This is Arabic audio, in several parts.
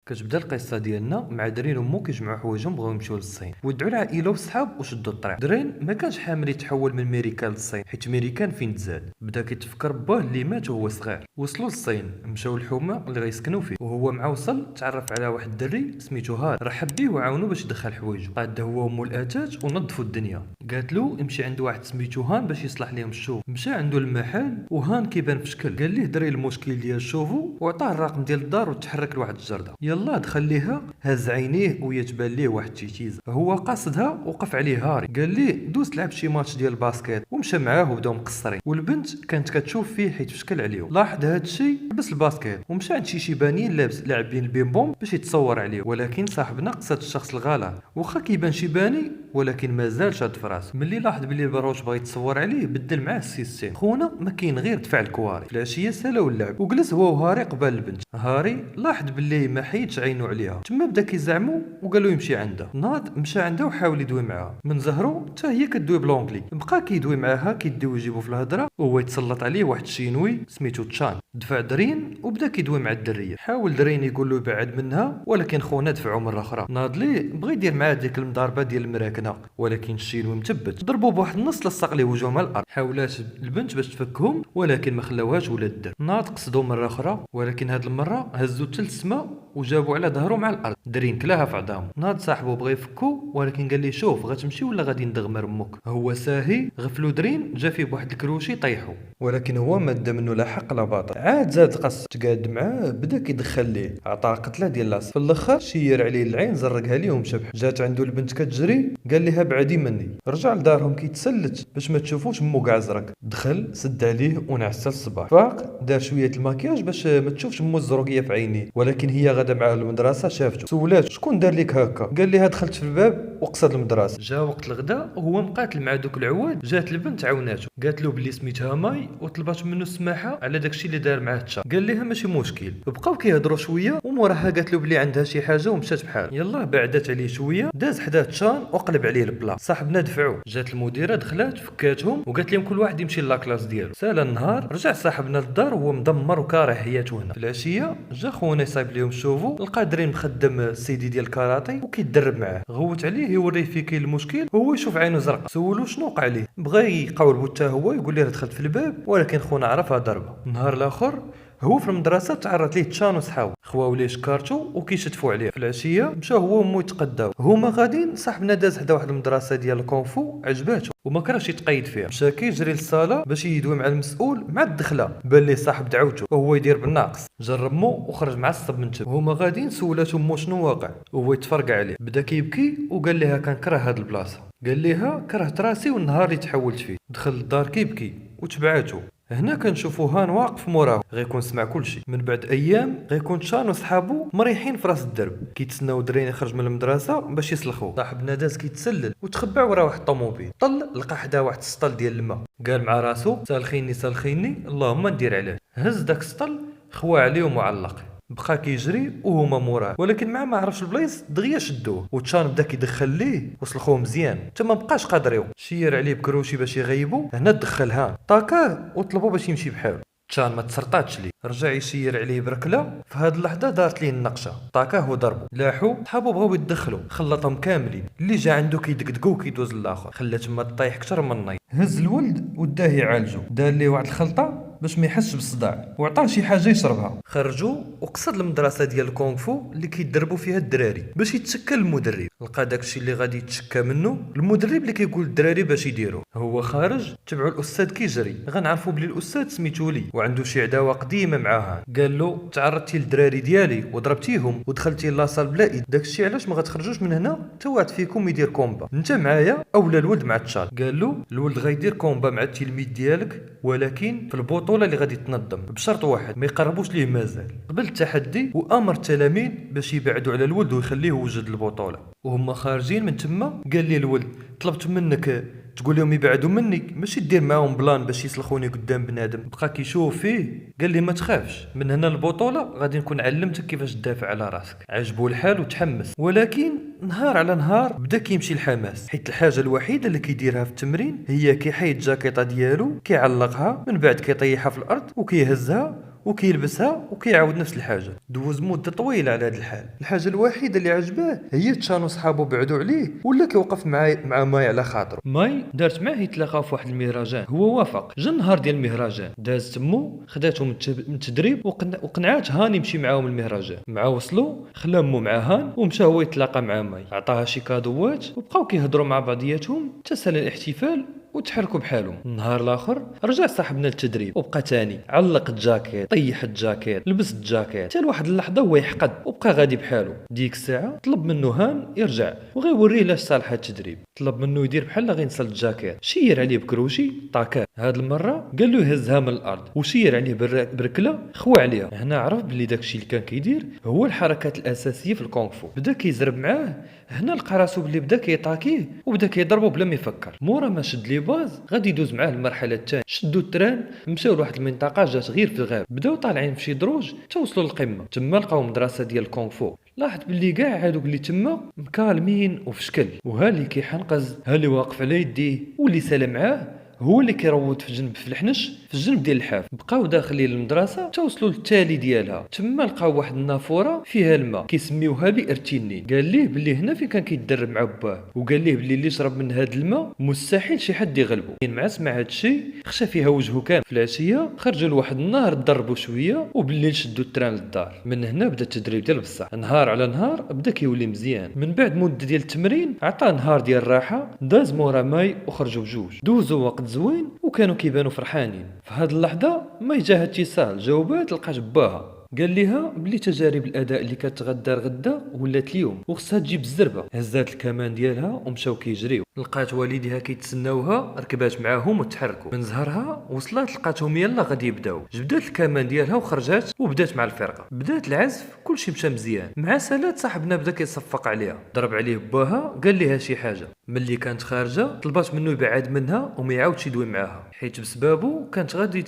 كتبدا القصه ديالنا مع درين ومو كيجمعوا حوايجهم بغاو يمشيو للصين، ودعوا العائله والصحاب وشدوا الطريق. درين ما كانش حامل يتحول من ميريكان للصين، حيت ميريكان فين تزاد بدا كيتفكر باه اللي مات وهو صغير. وصلوا للصين، مشاو للحومه اللي غيسكنوا فيه، وهو مع وصل تعرف على واحد الدري سميتو هاد، رحب بيه وعاونو باش يدخل حوايجو. قاد هو ومو الاتات ونظفوا الدنيا. قالت له يمشي عند واحد سميتو هان باش يصلح لهم الشوف. مشى عنده المحل وهان كيبان في شكل، قال ليه دري المشكل ديال شوفو وعطاه الرقم ديال الدار وتحرك لواحد الجرده. يلا دخل ليها، هز عينيه ويتبان ليه واحد التيتيز، هو قاصدها وقف عليه هاري، قال ليه دوز لعب شي ماتش ديال الباسكيت، ومشى معاه وبداو مقصرين. والبنت كانت كتشوف فيه حيت فشكل عليه، لاحظ هذا الشيء حبس الباسكيت ومشى عند شي شيبانيين لابس لاعبين البينبون باش يتصور عليه. ولكن صاحبنا قصد الشخص الغالط، واخا كيبان شيباني ولكن مازال شاد في راسه. ملي لاحظ بلي البروش بغى يتصور عليه بدل معاه السيستم. خونا ما كاين غير دفع الكواري. في العشيه سالاو اللعب وجلس هو وهاري قبال البنت. هاري لاحظ بلي ما حيدش عينو عليها، تما بدا كيزعمو وقالو يمشي عندها. ناض مشى عندها وحاول يدوي معاها، من زهرو حتى هي كدوي بلونجلي، بقى كيدوي معاها كيديو يجيبو في الهضره، وهو يتسلط عليه واحد الشينوي سميتو تشان. دفع درين وبدا كيدوي مع الدريه. حاول درين يقول له يبعد منها ولكن خونا دفعو مره اخرى. ناض ليه بغى يدير معاه ديك المضاربه ديال المراكنه، ولكن الشينوي مثبت، ضربو بواحد النص لصق ليه وجههم على الارض. حاولات البنت باش تفكهم ولكن ما خلاوهاش ولا الدر. ناض قصدو مره اخرى ولكن هاد المره هزو حتى للسما وجابو على ظهرو مع الارض. درين كلاها في عظامو. ناض صاحبو بغى يفكو ولكن قال ليه شوف غتمشي ولا غادي ندغمر امك. هو ساهي غفلو درين، جا فيه بواحد الكروشي طيحو، ولكن هو ما دا منه لا حق لا باطل. عاد زاد قص تقاد معاه، بدا كيدخل ليه، عطاه قتله ديال لاص. في الاخر شير عليه العين زرقها ليه ومشى. جات عنده البنت كتجري، قال لها بعدي مني. رجع لدارهم كيتسلت باش ما تشوفوش مو كاع زرق. دخل سد عليه ونعس الصباح. فاق دار شويه الماكياج باش ما تشوفش مو الزروقيه في عينيه، ولكن هي غادا معاه للمدرسه شافته. سولات شكون دار لك هكا، قال لها دخلت في الباب وقصد المدرسه. جا وقت الغداء وهو مقاتل مع دوك العواد، جات البنت عاوناتو، قالت له بلي سميتها ماي وطلبات منه السماحه على داكشي اللي دار معاه تشا. قال لها ماشي مشكل. بقاو كيهضروا شويه وموراها قالت له بلي عندها شي حاجه ومشات بحال. يلا بعدات عليه شويه، داز حدا تشان وقلب عليه البلا. صاحبنا دفعوه. جات المديره دخلات فكاتهم وقالت لهم كل واحد يمشي لاكلاس ديالو. سال النهار، رجع صاحبنا للدار وهو مدمر وكاره حياته هنا. في العشيه جا خونا يصايب لهم شوفو، لقى درين مخدم السيدي ديال الكاراتي وكيتدرب معاه. غوت عليه يوريه فين كاين المشكل، هو يشوف عينه زرقاء. سولو شنو وقع ليه، بغى يقاولبو حتى هو يقول ليه دخلت في الباب، ولكن خونا عرفها ضربه. النهار الاخر هو في المدرسه تعرض ليه تشان وصحابو، خواو ليه شكارتو وكيشتفوا عليه. في العشيه مشاو هو ومو يتقداو. هما غاديين، صاحبنا داز حدا واحد المدرسه ديال الكونفو عجباتو وما كرهش يتقيد فيها. مشى كيجري للصاله باش يدوي مع المسؤول. مع الدخله بان ليه صاحب دعوته وهو يدير بالناقص. جرب مو وخرج معصب من تما. هما غاديين سولاتو مو شنو واقع، وهو يتفرقع عليه، بدا كيبكي وقال لها كنكره هاد البلاصه. قال لها كرهت راسي والنهار اللي تحولت فيه. دخل للدار كيبكي وتبعاتو. هنا كنشوفو هان واقف موراه غيكون سمع كلشي. من بعد ايام غيكون تشان وصحابو مريحين في راس الدرب كيتسناو درين يخرج من المدرسه باش يسلخوه. صاحبنا داز كيتسلل وتخبع ورا واحد الطوموبيل. طل لقى حدا واحد السطل ديال الماء، قال مع راسو سالخيني سالخيني اللهم ندير عليه. هز داك السطل خوا عليه ومعلق، بقى كيجري وهما موراه، ولكن مع ما عرفش البلايص دغيا شدوه. وتشان بدا كيدخل ليه وسلخوه مزيان حتى ما بقاش قادر يوم. شير عليه بكروشي باش يغيبو. هنا دخلها طاكاه وطلبو باش يمشي بحاله. تشان ما تسرطاتش ليه، رجع يشير عليه بركله. في هاد اللحظه دارت ليه النقشه، طاكاه وضربو. لاحو صحابو بغاو يدخلوا، خلطهم كاملين. اللي جا عنده كيدقدقو كيدوز للاخر، خلات تما طيح كتر من الناي. هز الولد وداه يعالجو، دار ليه واحد الخلطه باش ما يحسش بالصداع وعطاه شي حاجه يشربها. خرجوا وقصد المدرسه ديال الكونغ فو اللي كيدربوا فيها الدراري باش يتشكى المدرب. لقى داكشي اللي غادي يتشكى منه المدرب اللي كيقول الدراري باش يديروا. هو خارج تبعوا الاستاذ كيجري، غنعرفوا بلي الاستاذ سميتو لي وعنده شي عداوه قديمه معاها. قال له تعرضتي للدراري ديالي وضربتيهم ودخلتي لاصال بلا ايد، داكشي علاش ما غتخرجوش من هنا حتى واحد فيكم يدير كومبا، انت معايا اولا الولد مع التشال. قال له الولد غيدير كومبا مع التلميذ ديالك ولكن في البطوله اللي غادي تنظم بشرط واحد ما يقربوش ليه مازال. قبل التحدي وامر التلاميذ باش يبعدوا على الولد ويخليه يوجد البطوله. وهم خارجين من تما قال لي الولد طلبت منك تقول لهم يبعدوا مني، ماشي دير معاهم بلان باش يسلخوني قدام بنادم. بقى كيشوف فيه قال لي ما تخافش، من هنا البطوله غادي نكون علمتك كيفاش تدافع على راسك. عجبو الحال وتحمس، ولكن نهار على نهار بدا كيمشي الحماس، حيت الحاجه الوحيده اللي كيديرها في التمرين هي كيحيد الجاكيطه ديالو كيعلقها، من بعد كيطيحها في الارض وكيهزها وكيلبسها وكيعاود نفس الحاجه. دوز مده طويله على هذا الحال. الحاجه الوحيده اللي عجباه هي تشانو صحابو بعدوا عليه ولا كيوقف مع ماي على خاطره. ماي دارت معاه يتلاقاو في واحد المهرجان، هو وافق. جا النهار ديال المهرجان داز تمو، خداتو من التدريب وقنعات هان يمشي معاهم المهرجان. مع وصلوا خلا مو مع هان ومشى هو يتلاقى مع ماي، عطاها شي كادوات وبقاو كيهضروا مع بعضياتهم حتى سال الاحتفال وتحركوا بحالهم. النهار الاخر رجع صاحبنا للتدريب وبقى تاني علق الجاكيت، طيح الجاكيت، لبس الجاكيت، حتى لواحد اللحظه هو يحقد وبقى غادي بحالو. ديك الساعه طلب منه هان يرجع وغيوريه لاش صالح التدريب. طلب منه يدير بحال غينسى الجاكيت، شير عليه بكروشي طاكاه. هاد المره قال له يهزها من الارض وشير عليه بركله خوى عليها. هنا عرف بلي داكشي اللي كان كيدير هو الحركات الاساسيه في الكونغ فو. بدا كيزرب معاه. هنا لقى راسو بلي بدا كيطاكيه وبدا كيضربو بلا ما يفكر. مورا ما شد لي باز غادي يدوز معاه المرحله الثانيه. شدوا التران مشاو لواحد المنطقه جات غير في الغاب، بداو طالعين في شي دروج حتى وصلوا للقمه. تما لقاو مدرسه ديال الكونغ فو. لاحظ بلي كاع هادوك اللي تما مكالمين وفي شكل، وها اللي كيحنقز، ها اللي واقف على يديه واللي سال معاه هو اللي كيروض في جنب في الحنش في الجنب ديال الحاف. بقاو داخلين للمدرسه حتى وصلوا للتالي ديالها. تما لقاو واحد النافوره فيها الماء كيسميوها بئر تينين. قال ليه بلي هنا فين كان كيتدرب مع باه، وقال ليه بلي اللي شرب من هذا الماء مستحيل شي حد يغلبو. مع سمع هذا الشيء خشى فيها وجهه كامل. في العشيه خرجوا لواحد النهر تدربوا شويه وبالليل شدوا التران للدار. من هنا بدا التدريب ديال بصح. نهار على نهار بدا كيولي مزيان. من بعد مده ديال التمرين عطاه نهار ديال الراحه، داز مورا ماي وخرجوا بجوج. دوزوا وقت زوين وكانوا كيبانوا فرحانين. في هذه اللحظه ما جاها اتصال جاوبات لقات باها. قال ليها بلي تجارب الاداء اللي كتغدر غدا ولات اليوم وخصها تجيب الزربه. هزات الكمان ديالها ومشاو كيجريو. لقات والديها كيتسناوها، ركبات معاهم وتحركوا. من زهرها وصلت لقاتهم يلا غادي يبداو. جبدات الكمان ديالها وخرجات وبدات مع الفرقه. بدات العزف كلشي مشى مزيان. مع سالات صاحبنا بدا كيصفق عليها، ضرب عليه باها قال ليها شي حاجه. ملي كانت خارجه طلبات منه يبعد منها وما يعاودش يدوي معاها حيت بسببه كانت غادي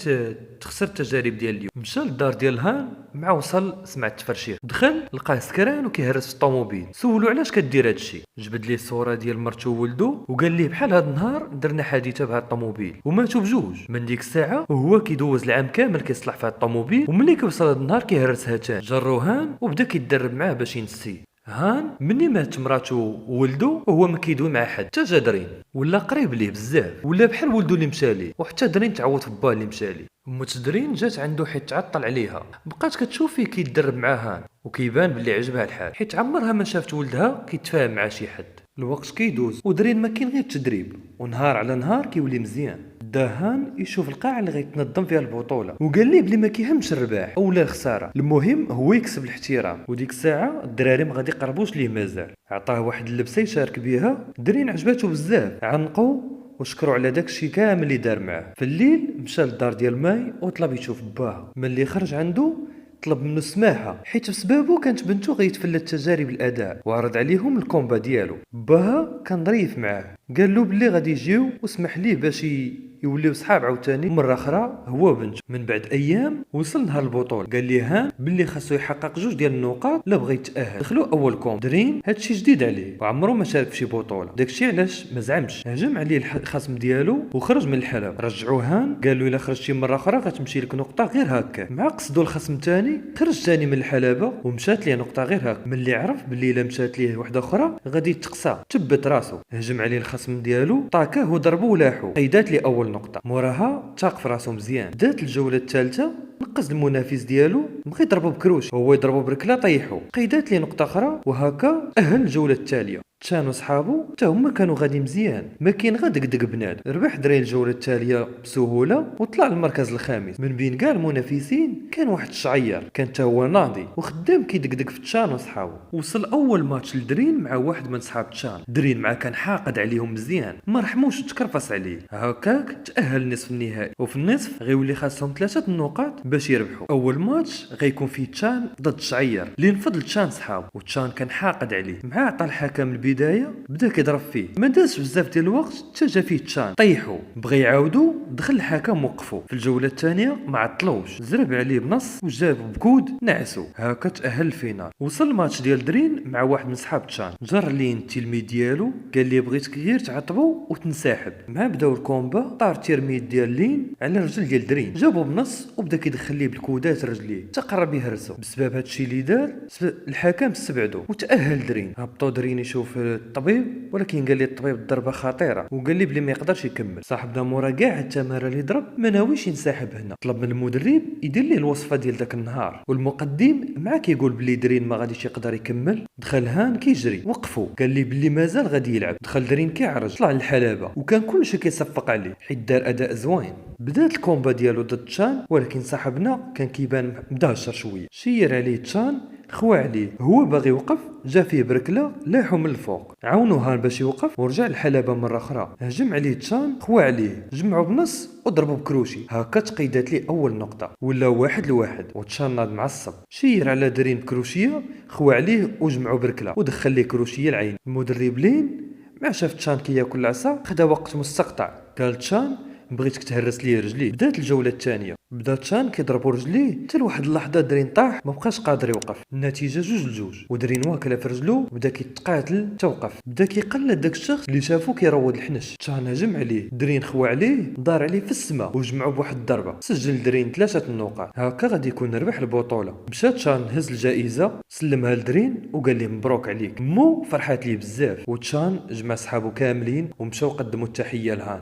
تخسر التجارب ديال اليوم. مشى للدار ديال هان. مع وصل سمع التفرشيخ، دخل لقاه سكران وكيهرس في الطوموبيل. سولو علاش كدير هادشي، جبد ليه الصوره ديال مرتو وولدو وقال ليه بحال هاد النهار درنا حادثه بهاد الطوموبيل وماتوا بجوج. من ديك الساعه وهو كيدوز العام كامل كيصلح في هاد الطوموبيل، وملي كيوصل هاد النهار كيهرسها تاني. جرو هان وبدا كيتدرب معاه باش ينسي. هان مني مات مراتو وولدو وهو ما كيدوي مع حد حتى جا درين ولا قريب ليه بزاف، ولا بحال ولدو اللي مشى ليه، وحتى درين تعوض في باه اللي مشى ليه. درين جات عنده حيت تعطل عليها، بقات كتشوف فيه كيتدرب مع هان وكيبان بلي عجبها الحال حيت عمرها ما شافت ولدها كيتفاهم مع شي حد. الوقت كيدوز ودرين ما كاين غير التدريب، ونهار على نهار كيولي مزيان. دهان يشوف القاعه اللي غيتنظم فيها البطوله وقال ليه بلي ما كيهمش الرباح اولا الخساره، المهم هو يكسب الاحترام. وديك الساعه الدراري ما غادي يقربوش ليه مازال. عطاه واحد اللبسه يشارك بها. درين عجباتو بزاف، عنقوا وشكروا على داكشي كامل اللي دار معاه. في الليل مشى للدار ديال ماي وطلب يشوف باه. ملي خرج عنده طلب منه السماحه حيت بسببه كانت بنته غيتفلت تجارب الاداء وعرض عليهم الكومبا ديالو. باها كان ظريف معاه، قال له بلي غادي يجيو وسمح ليه باش يوليو صحاب عاوتاني مره اخرى هو وبنته. من بعد ايام وصل نهار البطوله، قال لي ها بلي خاصو يحقق جوج ديال النقاط لا بغى يتاهل. دخلوا اول كوم. درين هادشي جديد عليه وعمره ما شارك في شي بطوله، داكشي علاش ما زعمش. هجم عليه الخصم ديالو وخرج من الحلبه. رجعوه هان قال له الا خرجتي مره اخرى غتمشي لك نقطه غير هكا. مع قصدو الخصم الثاني خرج ثاني من الحلبه ومشات ليه نقطه غير هكا. ملي عرف بلي الا مشات ليه وحده اخرى غادي يتقصى تبت راسو. هجم عليه الخصم ديالو طاكاه وضربو ولاحو. قيدات ليه اول نقطه. موراها تاق في راسو مزيان. بدات الجوله الثالثه نقز المنافس ديالو بغى يضربو بكروش هو يضربو بركله طيحو. قيدات ليه نقطه اخرى وهكا اهل الجوله التاليه. تشانو صحابو حتى هما كانوا غادي مزيان، ما كاين غير دقدق بناد. ربح دري الجوله التاليه بسهوله وطلع للمركز الخامس. من بين كاع المنافسين كان واحد الشعير كان حتى هو ناضي وخدام كيدقدق في تشانو صحابو. وصل اول ماتش لدرين مع واحد من صحاب تشان. درين مع كان حاقد عليهم مزيان، ما رحموش وتكرفص عليه. هكاك تاهل نصف النهائي، وفي النصف غيولي خاصهم 3 النقاط باش يربحوا. اول ماتش غيكون فيه تشان ضد الشعير اللي نفضل تشان صحابو، وتشان كان حاقد عليه. مع عطى الحكم البدايه بدا كيضرب فيه، ما دازش بزاف ديال الوقت حتى جا فيه تشان طيحوا. بغى يعاودوا دخل الحكم وقفوا. في الجوله الثانيه ما عطلوش، زرب عليه بنص وجابو بكود نعسو. هكا تاهل الفينال. وصل الماتش ديال درين مع واحد من صحاب تشان. جر ليه التلميذ ديالو قال لي بغيتك غير تعطبو وتنسحب. مع بداو الكومبا طار الترميد ديال لين على الرجل ديال درين، جابو بنص وبدا كيدخل يخليه بالكودات رجليه حتى قرب يهرسو. بسبب هادشي اللي دار الحكم استبعدو وتاهل درين. هبطو درين يشوف الطبيب، ولكن قال لي الطبيب الضربه خطيره وقال لي بلي ما يقدرش يكمل. صاحبنا مورا كاع التماره اللي ضرب ما ناويش ينسحب هنا، طلب من المدرب يدير ليه الوصفه ديال داك النهار. والمقدم معاه كيقول بلي درين ما غاديش يقدر يكمل. دخل هان كيجري، وقفوا قال لي بلي مازال غادي يلعب. دخل درين كيعرج، طلع للحلبه وكان كلشي كيصفق عليه حيت دار اداء زوين. بدات الكومبا ديالو ضد تشان، ولكن صاحبنا كان كيبان مدهشر شويه. شير عليه تشان، خوا عليه، هو باغي يوقف جا فيه بركله لاحو من الفوق. عاونو هان باش يوقف ورجع الحلبه مره اخرى. هجم عليه تشان، خوا عليه، جمعوا بنص وضربوا بكروشي. هكا تقيدات ليه اول نقطه، ولا 1-1 وتشان ناض معصب. شير على درين بكروشيه، خوا عليه وجمعوا بركله ودخل ليه كروشيه العين. المدرب لين ما شاف تشان كياكل العصا خدا وقت مستقطع. قال تشان بغيتك تهرس ليه رجليه. بدات الجوله الثانيه، بدا تشان كيضربوا رجليه حتى لواحد اللحظه درين طاح ما بقاش قادر يوقف. النتيجه 2-2. ودرين واكله في رجلو بدا كيتقاتل توقف. بدا كيقلد داك الشخص اللي شافو كيروض الحنش. تشان هجم عليه، درين خوا عليه، دار عليه في السماء وجمعوا بواحد الضربه. سجل درين 3 النقاط. هكا غادي يكون ربح البطوله. مشى تشان هز الجائزه سلمها لدرين وقال ليه مبروك عليك. مو فرحات ليه بزاف، وتشان جمع صحابو كاملين ومشاو قدموا التحيه لهان.